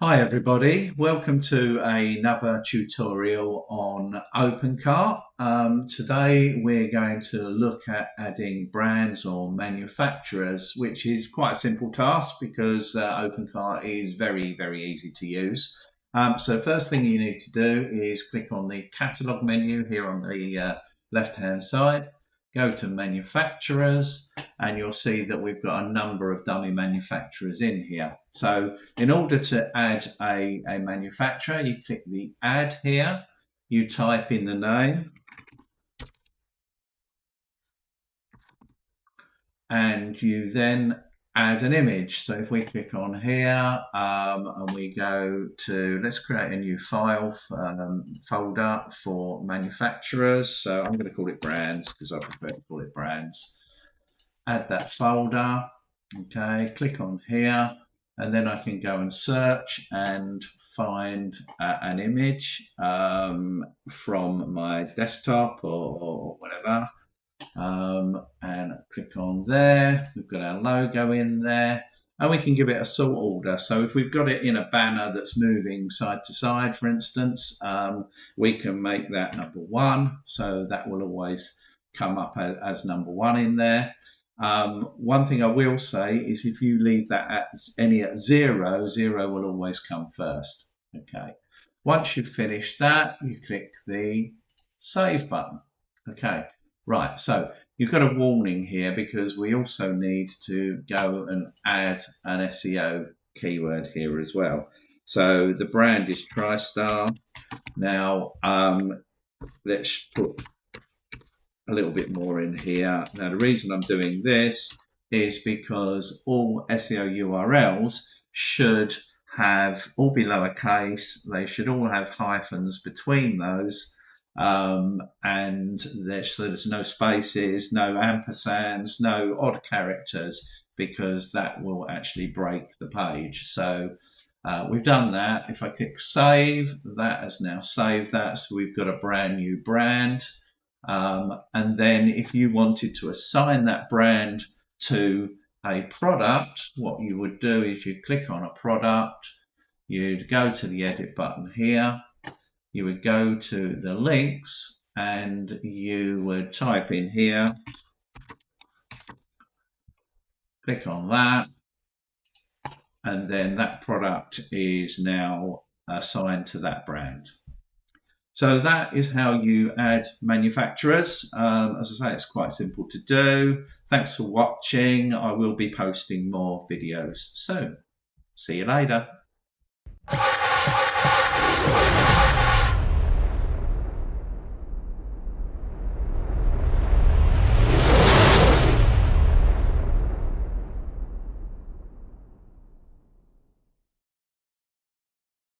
Hi everybody, welcome to another tutorial on OpenCart. Today we're going to look at adding brands or manufacturers, which is quite a simple task because OpenCart is very easy to use. So first thing you need to do is click on the catalog menu here on the left hand side, go to manufacturers, and you'll see that we've got a number of dummy manufacturers in here. So in order to add a manufacturer, you click the add here, you type in the name, and you then add an image. So if we click on here and we go to, let's create a new file folder for manufacturers. So I'm going to call it brands because I prefer to call it brands. Add that folder, okay, click on here, and then I can go and search and find an image from my desktop or whatever, and click on there. We've got our logo in there, and we can give it a sort order. So if we've got it in a banner that's moving side to side, for instance, we can make that number 1, so that will always come up as number 1 in there. One thing I will say is if you leave that at 0, 0 will always come first. Okay. Once you've finished that, you click the save button. Okay. Right. So you've got a warning here because we also need to go and add an SEO keyword here as well. So the brand is TriStar. Now, let's put a little bit more in here. Now the reason I'm doing this is because all SEO URLs should all be lowercase. They should all have hyphens between those, and there's no spaces, no ampersands, no odd characters, because that will actually break the page. So we've done that. If I click save, that has now saved that. So we've got a brand new brand. And then if you wanted to assign that brand to a product, what you would do is you click on a product, you'd go to the edit button here, you would go to the links, and you would type in here, click on that, and then that product is now assigned to that brand. So that is how you add manufacturers. As I say, it's quite simple to do. Thanks for watching. I will be posting more videos soon. See you later.